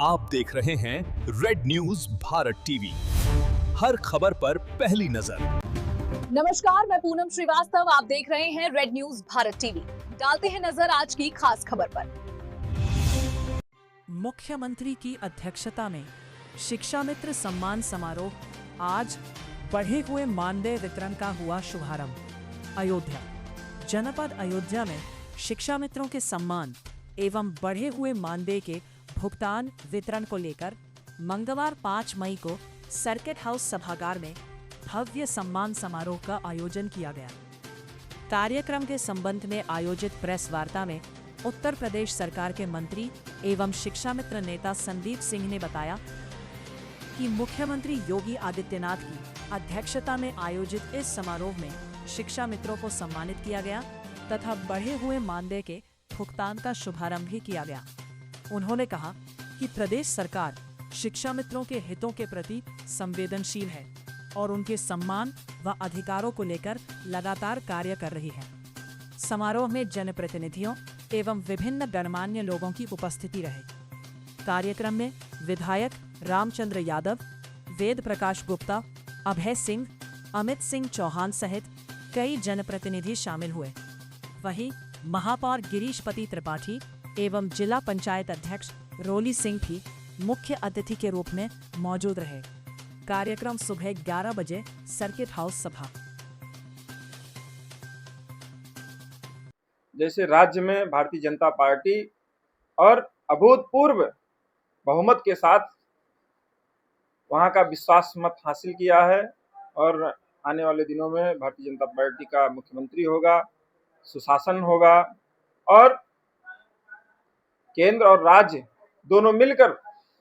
आप देख रहे हैं रेड न्यूज भारत टीवी, हर खबर पर पहली नजर। नमस्कार, मैं पूनम श्रीवास्तव, आप देख रहे हैं रेड न्यूज भारत टीवी। डालते हैं नजर आज की खास खबर पर। मुख्यमंत्री की अध्यक्षता में शिक्षा मित्र सम्मान समारोह, आज बढ़े हुए मानदेय वितरण का हुआ शुभारंभ। अयोध्या, जनपद अयोध्या में शिक्षा मित्रों के सम्मान एवं बढ़े हुए मानदेय के भुगतान वितरण को लेकर मंगलवार 5 मई को सर्किट हाउस सभागार में भव्य सम्मान समारोह का आयोजन किया गया। कार्यक्रम के संबंध में आयोजित प्रेस वार्ता में उत्तर प्रदेश सरकार के मंत्री एवं शिक्षा मित्र नेता संदीप सिंह ने बताया कि मुख्यमंत्री योगी आदित्यनाथ की अध्यक्षता में आयोजित इस समारोह में शिक्षा मित्रों को सम्मानित किया गया तथा बढ़े हुए मानदेय के भुगतान का शुभारंभ भी किया गया। उन्होंने कहा कि प्रदेश सरकार शिक्षा मित्रों के हितों के प्रति संवेदनशील है और उनके सम्मान व अधिकारों को लेकर लगातार कार्य कर रही है। समारोह में जनप्रतिनिधियों एवं विभिन्न गणमान्य लोगों की उपस्थिति रहे। कार्यक्रम में विधायक रामचंद्र यादव, वेद प्रकाश गुप्ता, अभय सिंह, अमित सिंह चौहान सहित कई जनप्रतिनिधि शामिल हुए। वहीं महापौर गिरीशपति त्रिपाठी एवं जिला पंचायत अध्यक्ष रोली सिंह भी मुख्य अतिथि के रूप में मौजूद रहे। कार्यक्रम सुबह 11 बजे सर्किट हाउस सभा। जैसे राज्य में भारतीय जनता पार्टी और अभूतपूर्व बहुमत के साथ वहां का विश्वास मत हासिल किया है और आने वाले दिनों में भारतीय जनता पार्टी का मुख्यमंत्री होगा, सुशासन होगा और केंद्र और राज्य दोनों मिलकर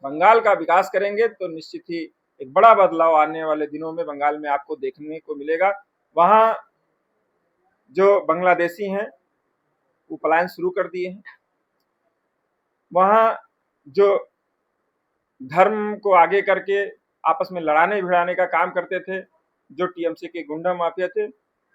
बंगाल का विकास करेंगे तो निश्चित ही एक बड़ा बदलाव आने वाले दिनों में बंगाल में आपको देखने को मिलेगा। वहां जो बांग्लादेशी हैं वो पलायन शुरू कर दिए हैं। वहां जो धर्म को आगे करके आपस में लड़ाने भिड़ाने का काम करते थे, जो टीएमसी के गुंडा माफिया थे,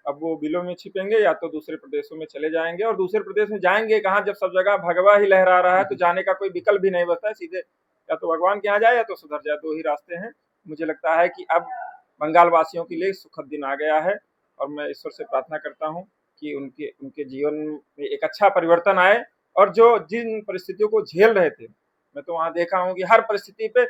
अब वो बिलों में छिपेंगे या तो दूसरे प्रदेशों में चले जाएंगे। और दूसरे प्रदेश में जाएंगे कहाँ, जब सब जगह भगवा ही लहरा रहा है तो जाने का कोई विकल्प भी नहीं बचता है। सीधे या तो भगवान के यहाँ जाए या तो सुधर जाए, दो ही रास्ते हैं। मुझे लगता है कि अब बंगाल वासियों के लिए सुखद दिन आ गया है और मैं ईश्वर से प्रार्थना करता हूँ कि उनके जीवन में एक अच्छा परिवर्तन आए। और जो जिन परिस्थितियों को झेल रहे थे, मैं तो वहां देखा हूँ कि हर परिस्थिति पे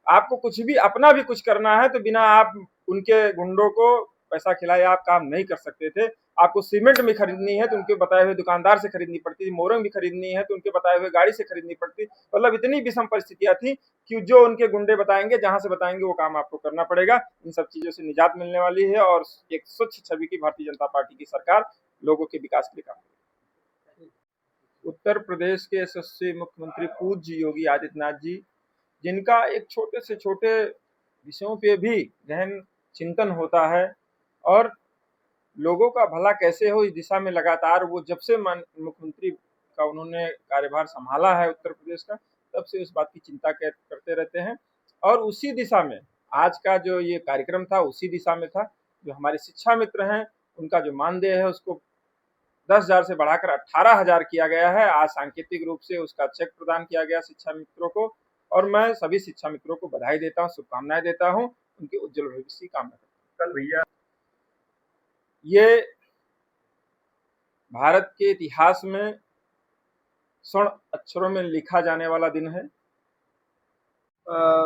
आपको कुछ भी अपना भी कुछ करना है तो बिना आप उनके गुंडों को पैसा खिलाए आप काम नहीं कर सकते थे। आपको सीमेंट भी खरीदनी है तो उनके बताए हुए दुकानदार से खरीदनी पड़ती थी, मोरंग भी खरीदनी है तो उनके बताए हुए गाड़ी से खरीदनी पड़ती। मतलब इतनी विषम परिस्थितियां थी कि जो उनके गुंडे बताएंगे, जहां से बताएंगे वो काम आपको करना पड़ेगा। इन सब चीजों से निजात मिलने वाली है और एक स्वच्छ छवि की भारतीय जनता पार्टी की सरकार लोगों के विकास के लिए काम करेगी। उत्तर प्रदेश के यशस्वी मुख्यमंत्री पूज्य योगी आदित्यनाथ जी, जिनका एक छोटे से छोटे विषयों पे भी गहन चिंतन होता है और लोगों का भला कैसे हो इस दिशा में लगातार वो जब से मुख्यमंत्री का उन्होंने कार्यभार संभाला है उत्तर प्रदेश का, तब से उस बात की चिंता करते रहते हैं। और उसी दिशा में आज का जो ये कार्यक्रम था उसी दिशा में था। जो हमारे शिक्षा मित्र हैं उनका जो मानदेय है उसको 10,000 से बढ़ाकर 18,000 किया गया है। आज सांकेतिक रूप से उसका चेक प्रदान किया गया शिक्षा मित्रों को और मैं सभी शिक्षा मित्रों को बधाई देता हूँ, शुभकामनाएं देता हूँ, उनके उज्जवल भविष्य की कामना करता हूँ। कल भैया ये भारत के इतिहास में स्वर्ण अक्षरों में लिखा जाने वाला दिन है।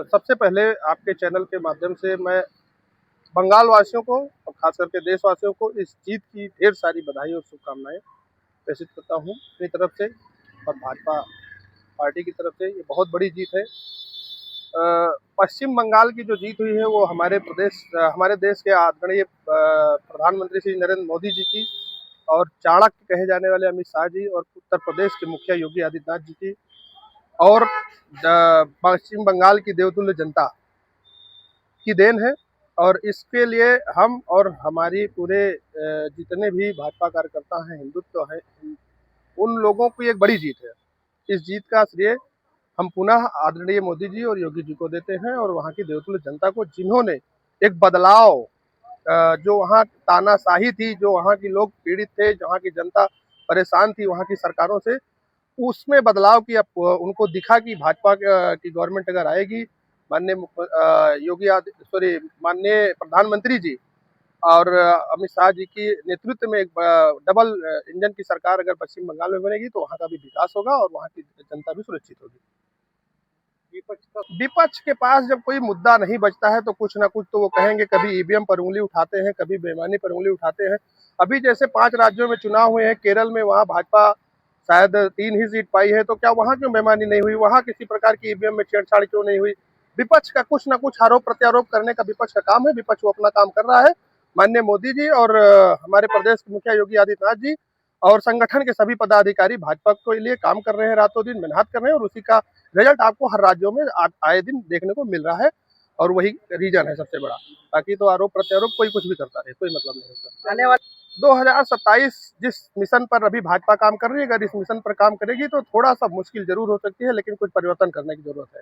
सबसे पहले आपके चैनल के माध्यम से मैं बंगाल वासियों को और खास करके देशवासियों को इस जीत की ढेर सारी बधाई और शुभकामनाएं प्रेषित करता हूं अपनी तरफ से और भाजपा पार्टी की तरफ से। ये बहुत बड़ी जीत है। पश्चिम बंगाल की जो जीत हुई है वो हमारे देश के आदरणीय प्रधानमंत्री श्री नरेंद्र मोदी जी की और चाणक्य कहे जाने वाले अमित शाह जी और उत्तर प्रदेश के मुखिया योगी आदित्यनाथ जी की और पश्चिम बंगाल की देवतुल्य जनता की देन है। और इसके लिए हम और हमारी पूरे जितने भी भाजपा कार्यकर्ता हैं, हिंदुत्व है, उन लोगों की एक बड़ी जीत है। इस जीत का श्रेय हम पुनः आदरणीय मोदी जी और योगी जी को देते हैं और वहाँ की देवतुल्य जनता को, जिन्होंने एक बदलाव, जो वहाँ तानाशाही थी, जो वहाँ के लोग पीड़ित थे, जहाँ की जनता परेशान थी वहाँ की सरकारों से, उसमें बदलाव की उनको दिखा कि भाजपा की गवर्नमेंट अगर आएगी, माननीय प्रधानमंत्री जी और अमित शाह जी की नेतृत्व में एक डबल इंजन की सरकार अगर पश्चिम बंगाल में बनेगी तो वहाँ का भी विकास होगा और वहाँ की जनता भी सुरक्षित होगी। विपक्ष के पास जब कोई मुद्दा नहीं बचता है तो कुछ ना कुछ तो वो कहेंगे, कभी ईवीएम पर उंगली उठाते हैं, कभी बेईमानी पर उंगली उठाते हैं। अभी जैसे 5 राज्यों में चुनाव हुए हैं, केरल में वहाँ भाजपा शायद 3 ही सीट पाई है, तो क्या वहाँ क्यों बेईमानी नहीं हुई, वहाँ किसी प्रकार की ईवीएम में छेड़छाड़ क्यों नहीं हुई। विपक्ष का कुछ ना कुछ आरोप प्रत्यारोप करने का विपक्ष का काम है, विपक्ष वो अपना काम कर रहा है। माननीय मोदी जी और हमारे प्रदेश के मुखिया योगी आदित्यनाथ जी और संगठन के सभी पदाधिकारी भाजपा के लिए काम कर रहे हैं, रातों दिन मेहनत कर रहे हैं और उसी का रिजल्ट आपको हर राज्यों में आए दिन देखने को मिल रहा है और वही रीजन है सबसे बड़ा। बाकी तो आरोप प्रत्यारोप कोई कुछ भी करता रहे, कोई मतलब नहीं उसका। आने वाले 2027 जिस मिशन पर अभी भाजपा काम कर रही है, अगर इस मिशन पर काम करेगी तो थोड़ा सा मुश्किल जरूर हो सकती है, लेकिन कुछ परिवर्तन करने की जरूरत है।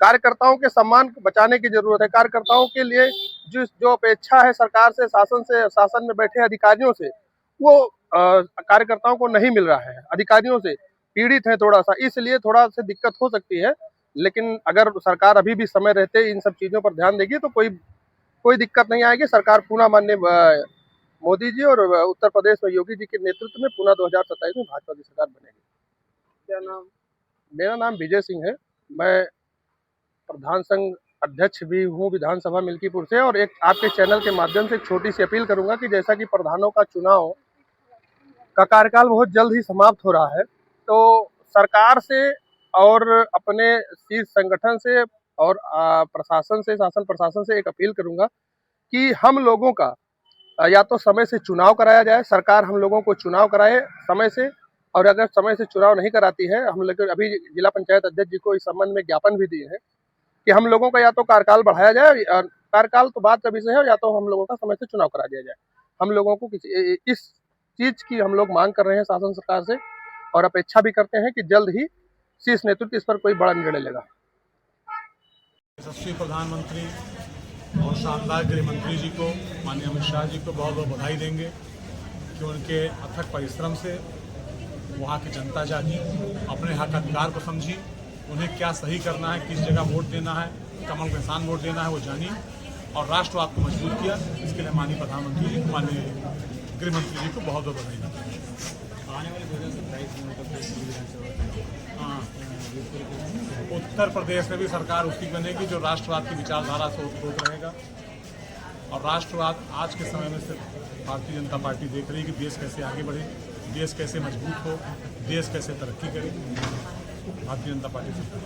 कार्यकर्ताओं के सम्मान को बचाने की जरूरत है। कार्यकर्ताओं के लिए जो अपेक्षा है सरकार से, शासन में बैठे अधिकारियों से, वो कार्यकर्ताओं को नहीं मिल रहा है। अधिकारियों से पीड़ित है थोड़ा सा, इसलिए थोड़ा सा दिक्कत हो सकती है। लेकिन अगर सरकार अभी भी समय रहते इन सब चीजों पर ध्यान देगी तो कोई दिक्कत नहीं आएगी। सरकार पुनः माननीय मोदी जी और उत्तर प्रदेश में योगी जी के नेतृत्व में पुनः 2027 में भाजपा की सरकार बनेगी। क्या नाम? मेरा नाम विजय सिंह है। मैं प्रधान संघ अध्यक्ष भी हूँ विधानसभा मिल्कीपुर से। और एक आपके चैनल के माध्यम से एक छोटी सी अपील करूंगा कि जैसा कि प्रधानों का चुनाव का कार्यकाल बहुत जल्द ही समाप्त हो रहा है, तो सरकार से और अपने शीर्ष संगठन से और प्रशासन से, शासन प्रशासन से एक अपील करूंगा कि हम लोगों का या तो समय से चुनाव कराया जाए, सरकार हम लोगों को चुनाव कराए समय से, और अगर समय से चुनाव नहीं कराती है, हम लोग अभी जिला पंचायत अध्यक्ष जी को इस संबंध में ज्ञापन भी दिए हैं कि हम लोगों का या तो कार्यकाल बढ़ाया जाए, कार्यकाल तो बात का विषय है, या तो हम लोगों का समय से चुनाव करा दिया जाए। हम लोगों को इस चीज की हम लोग मांग कर रहे हैं शासन सरकार से और अपेक्षा भी करते हैं कि जल्द ही शीर्ष नेतृत्व इस पर कोई बड़ा निर्णय लेगा। यशस्वी प्रधानमंत्री और शानदार गृह मंत्री जी को, माननीय अमित शाह जी को बहुत बहुत बधाई देंगे कि उनके अथक परिश्रम से वहाँ की जनता जागी, अपने हक अधिकार को समझी, उन्हें क्या सही करना है, किस जगह वोट देना है, कमल के साथ वोट देना है वो जानी और राष्ट्रवाद को मजबूत किया। इसके लिए माननीय प्रधानमंत्री जी को, माननीय गृह मंत्री जी को बहुत बहुत बधाई देते हैं। हाँ, उत्तर प्रदेश में भी सरकार उसकी बनेगी जो राष्ट्रवाद की विचारधारा से ओतप्रोत रहेगा। और राष्ट्रवाद आज के समय में सिर्फ भारतीय जनता पार्टी देख रही है कि देश कैसे आगे बढ़े, देश कैसे मजबूत हो, देश कैसे तरक्की करे। भारतीय जनता पार्टी सरकार